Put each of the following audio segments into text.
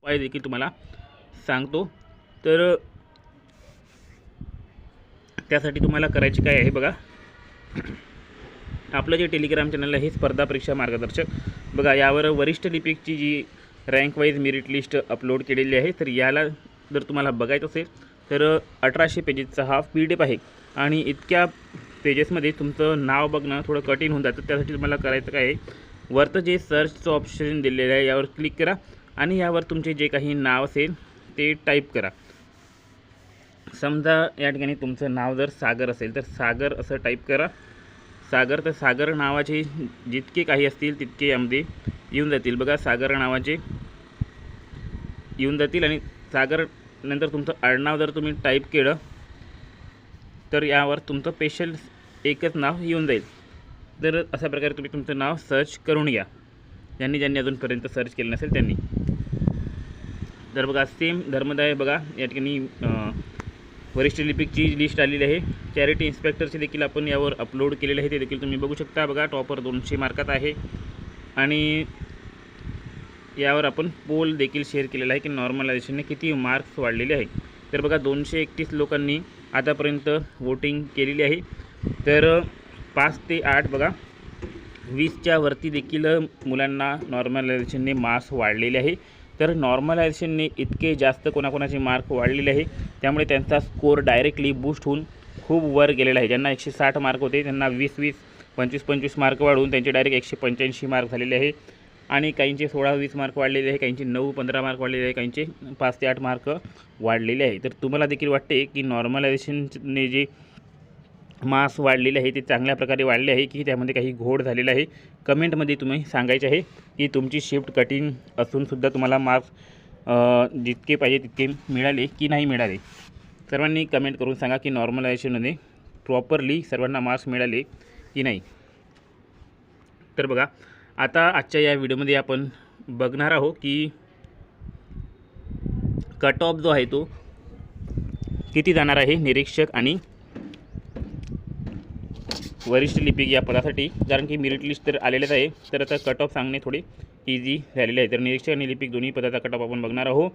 उपाय देखील तुम्हाला सांगतो। तर त्यासाठी तुम्हाला करायचे काय आहे बघा, आपलं जे टेलिग्राम चॅनल आहे स्पर्धा परीक्षा मार्गदर्शक बघा, यावर वरिष्ठ लिपिकची जी rank wise merit list upload केलेली आहे। तर याला जर तुम्हाला बघायचं असेल तर 1800 पेजेसचा हा PDF आहे आणि इतक्या पेजेसमध्ये तुमचं नाव बघणं थोडं कठीण होऊन जातं। त्यासाठी तुम्हाला करायचं काय आहे, वरतं जे सर्चचं ऑप्शन दिलेलं आहे यावर क्लिक करा आणि यावर तुमचे जे काही नाव असेल ते टाईप करा। समजा या ठिकाणी तुमचं नाव जर सागर असेल तर सागर असं टाईप करा, सागर। तर सागर नावाचे जितके काही असतील तितके यामध्ये येऊन जातील बघा, सागर नावाचे येऊन जातील आणि सागर नंतर तुमचं आडनाव जर तुम्ही टाईप केलं तर यावर तुमचं स्पेशल एकच नाव येऊन जाईल। तर अशा प्रकारे तुम्ही तुमचं नाव सर्च करून घ्या, ज्यांनी अजूनपर्यंत सर्च केलं नसेल त्यांनी। तर बघा सेम धर्मदाय बघा, या ठिकाणी वरिष्ठ लिपिकची लिस्ट आलेली आहे। चॅरिटी इन्स्पेक्टरचे देखील आपण यावर अपलोड केलेले आहे, ते देखील तुम्ही बघू शकता बघा। टॉपर 200 मार्कात आहे आणि यावर आपण पोल देखील शेअर केलेला आहे की नॉर्मलायझेशनने किती मार्क्स वाढलेले आहे। तर बघा 231 लोकांनी आतापर्यंत वोटिंग केलेली आहे। तर 5 ते 8 बघा 20च्या वरती देखील मुलांना नॉर्मलायझेशनने मार्क्स वाढलेले आहे। तर नॉर्मलायझेशनने इतके जास्त कोणाकोणाचे मार्क वाढलेले आहे, त्यामुळे त्यांचा स्कोर डायरेक्टली बूस्ट होऊन खूप वर गेलेला आहे। ज्यांना 160 मार्क होते त्यांना 20-20, 25-25 मार्क वाढून त्यांचे डायरेक्ट 185 मार्क झालेले आहे आणि काहींचे 16-20 मार्क वाढलेले आहे, काहींचे 9-15 मार्क वाढलेले आहे, काहींचे 5 ते 8 मार्क वाढलेले आहे। तर तुम्हाला देखील वाटते की नॉर्मलायझेशनने जे मार्क्स वाढलेले आहे ते चांगल्या प्रकारे वाढले आहे की त्यामध्ये काही घोड झालेला आहे? कमेंटमध्ये तुम्ही सांगायचे आहे की तुमची शिफ्ट कठीण असूनसुद्धा तुम्हाला मार्क्स जितके पाहिजे तितके मिळाले की नाही मिळाले। सर्वांनी कमेंट करून सांगा की नॉर्मलायझेशनमध्ये प्रॉपरली सर्वांना मार्क्स मिळाले की नाही। तर बघा आता आजच्या या व्हिडिओमध्ये आपण बघणार आहोत की कट ऑफ जो आहे तो किती जाणार आहे निरीक्षक आणि वरिष्ठ लिपिक या पदासाठी, कारण की मेरिट लिस्ट तर आलेलेच आहे। तर आता कट ऑफ सांगणे थोडे इझी झालेले आहे। तर निरीक्षक आणि लिपिक दोन्ही पदाचा कट ऑफ आपण बघणार आहोत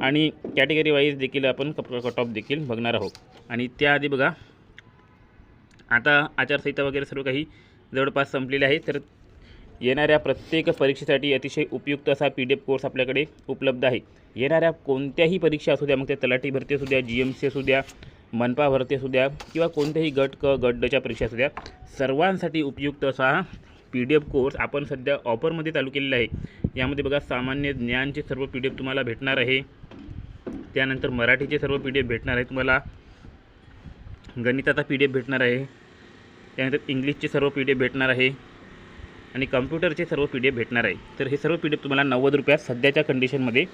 आणि कॅटेगरी वाईज देखील आपण कट ऑफ देखील बघणार आहोत। आणि त्याआधी बघा आता आचारसंहिता वगैरे सर्व काही जवळपास संपलेले आहे। तर येणाऱ्या प्रत्येक परीक्षेसाठी अतिशय उपयुक्त असा PDF कोर्स आपल्याकडे उपलब्ध आहे। येणाऱ्या कोणत्याही परीक्षा असू द्या, मग त्या तलाठी भरती असू द्या, GMC असू द्या, मनपा भरती असू द्या किंवा कोणत्याही गट क गट डच्या परीक्षा असू द्या, सर्वांसाठी उपयुक्त असा PDF कोर्स आपण सध्या ऑफरमध्ये चालू केलेला आहे। यामध्ये बघा सामान्य ज्ञानचे सर्व PDF तुम्हाला भेटणार आहे, त्यानंतर मराठीचे सर्व PDF भेटणार आहे, तुम्हाला गणिताचा PDF भेटणार आहे, त्यानंतर इंग्लिशचे सर्व PDF भेटणार आहे आणि कम्प्युटरचे सर्व PDF भेटणार आहे। तर हे सर्व PDF तुम्हाला 90 रुपयात सध्याच्या कंडिशनमध्ये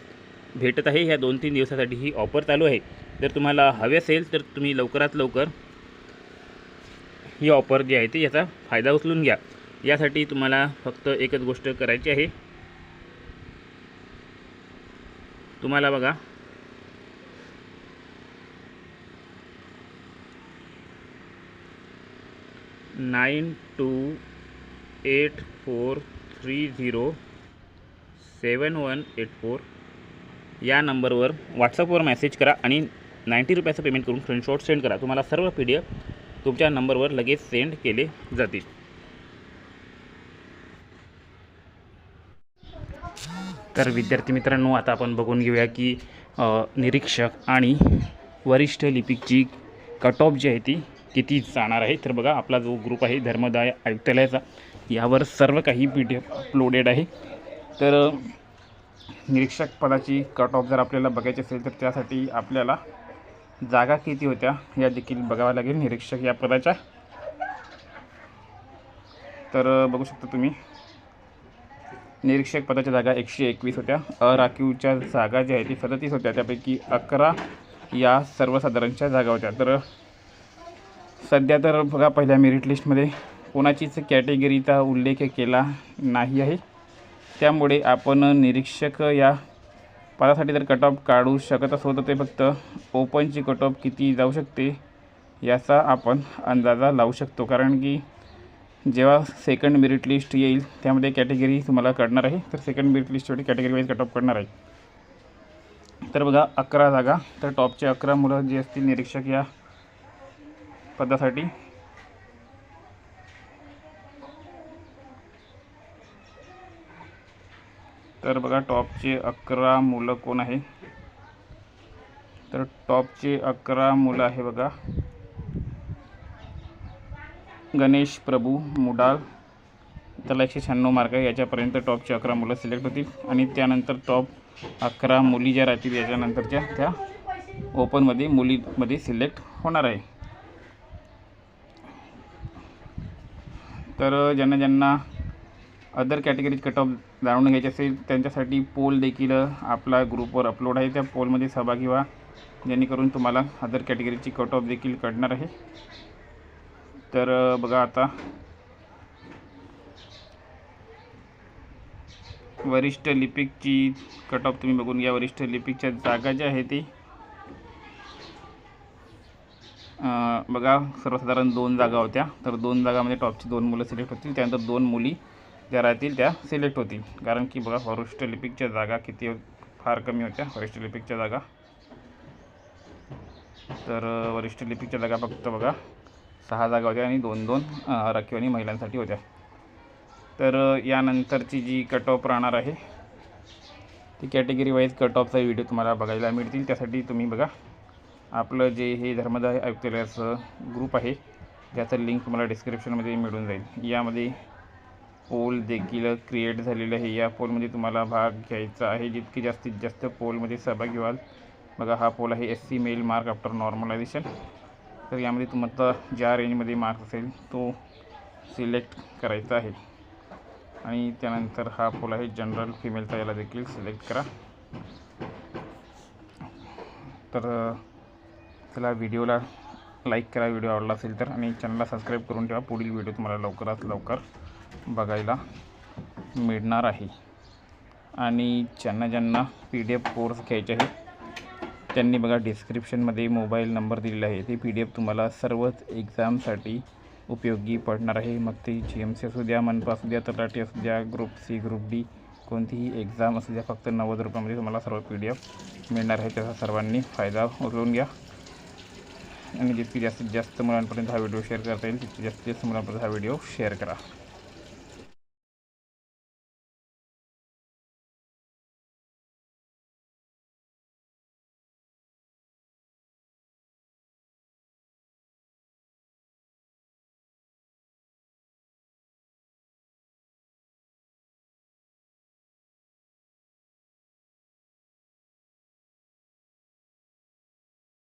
भेटत आहे। ह्या 2-3 दिवसासाठी ही ऑफर चालू आहे। जर तुम्हाला हवे असेल तर तुम्ही लवकरात लवकर ही ऑफर जी आहे ती याचा फायदा उचलून घ्या। यासाठी तुम्हाला फक्त एकच गोष्ट करायची आहे, तुम्हाला बघा (9284307184) या नंबरवर व्हॉट्सअपवर मेसेज करा आणि 90 रुपयाचं पेमेंट करून स्क्रीनशॉट सेंड करा। तुम्हाला सर्व PDF तुमच्या नंबरवर लगेच सेंड केले जातील। तर विद्यार्थी मित्रांनो, आता आपण बघून घेऊया की निरीक्षक आणि वरिष्ठ लिपिकची कट ऑफ जी आहे ती किती जाणार आहे। तर बघा आपला जो ग्रुप आहे धर्मदाय आयुक्तालयाचा, यावर सर्व काही PDF अपलोडेड आहे। तर निरीक्षक पदाची कट ऑफ जर आपल्याला बघायची असेल तर त्यासाठी आपल्याला जागा किती होत्या या देखील बघावं लागेल निरीक्षक या पदाच्या। तर बघू शकता तुम्ही निरीक्षक पदाच्या जागा 121 होत्या, अराखीवच्या जागा ज्या आहेत ती 37 होत्या, त्यापैकी 11 या सर्वसाधारणच्या जागा होत्या। तर सध्या तर बघा पहिल्या मेरिट लिस्टमध्ये कोणाचीच कॅटेगरीचा उल्लेख केला नाही आहे, त्यामुळे आपण निरीक्षक या पदासाठी जर कट ऑफ काढू शकत असो तर ते फक्त ओपनची कट ऑफ किती जाऊ शकते याचा आपण अंदाजा लावू शकतो। कारण की जेव्हा सेकंड मेरिट लिस्ट येईल त्यामध्ये कॅटेगरी तुम्हाला कळणार आहे। तर सेकंड मेरिट लिस्टसाठी कॅटेगरी वाईज कट ऑफ करणार आहे। तर बघा 11 जागा, तर टॉपचे 11 मुलं जे असतील निरीक्षक या पदासाठी. तर बघा टॉपचे 11 मुलं कोण आहे, तर टॉपचे 11 मुलं आहे बघा गणेश प्रभू मुडाळ, त्याला 196 मार्क आहे. याच्यापर्यंत टॉपचे 11 मुलं सिलेक्ट होतील आणि त्यानंतर टॉप 11 मुली ज्या राहतील याच्यानंतरच्या त्या ओपनमध्ये मुलीमध्ये सिलेक्ट होणार आहे. तर ज्यांना अदर कॅटेगरीज कट ऑफ जाणून घ्यायचे असेल त्यांच्यासाठी पोल देखील आपला ग्रुपवर अपलोड आहे. त्या पोलमध्ये सहभागी व्हा, जेणेकरून तुम्हाला अदर कॅटेगरीची कट ऑफ देखील कळणार आहे. तर बघा आता वरिष्ठ लिपिकची कट ऑफ तुम्ही बघून घ्या. वरिष्ठ लिपिकच्या जागा ज्या आहे ती बघा सर्वसाधारण 2 जागा होत्या. तर 2 जागामध्ये टॉपची 2 मुलं सिलेक्ट होतील, त्यानंतर 2 मुली ज्या राहतील त्या सिलेक्ट होतील. कारण की बघा वरिष्ठ लिपिकच्या जागा किती फार कमी होत्या वरिष्ठ लिपिकच्या जागा. तर वरिष्ठ लिपिकच्या जागा फक्त बघा 6 जागा होत्या आणि 2-2 राखीव आणि महिलांसाठी होत्या. तर यानंतरची जी कट ऑफ राहणार आहे ती कॅटेगरी वाईज कट ऑफचा व्हिडिओ तुम्हाला बघायला मिळतील. त्यासाठी तुम्ही बघा आपलं जे हे धर्मदाय आयुक्तालयाचं ग्रुप आहे ज्याचं लिंक तुम्हाला डिस्क्रिप्शनमध्ये मिळून जाईल. यामध्ये पोल देखील क्रिएट झालेलं आहे. या पोलमध्ये तुम्हाला भाग घ्यायचा आहे. जितकी जास्तीत जास्त पोलमध्ये सहभागी व्हाल. बघा हा पोल आहे SC male mark after normalization. तर यामध्ये तुम्हाला ज्या रेंजमध्ये मार्क असेल तो सिलेक्ट करायचा आहे. आणि त्यानंतर हा पोल आहे जनरल फिमेलचा, याला देखील सिलेक्ट करा. तर चला व्हिडिओला लाईक करा व्हिडिओ आवडला असेल तर, आणि चॅनलला सबस्क्राईब करून ठेवा. पुढील व्हिडिओ तुम्हाला लवकरात लवकर बघायला मिळणार आहे. आणि ज्यांना PDF कोर्स घ्यायचे आहे त्यांनी बघा डिस्क्रिप्शनमध्ये मोबाईल नंबर दिलेला आहे. ते PDF तुम्हाला सर्वच एक्झामसाठी उपयोगी पडणार आहे. मग ते GMC असू द्या, मनपा असू द्या, तलाठी असू द्या, ग्रुप C, ग्रुप D, कोणतीही एक्झाम असू द्या, फक्त 90 रुपयामध्ये तुम्हाला सर्व PDF मिळणार आहे. त्याचा सर्वांनी फायदा उचलून घ्या. आणि जितकी जास्तीत जास्त मुलांपर्यंत हा व्हिडिओ शेअर करता येईल तितकी जास्तीत जास्त मुलांपर्यंत हा व्हिडिओ शेअर करा.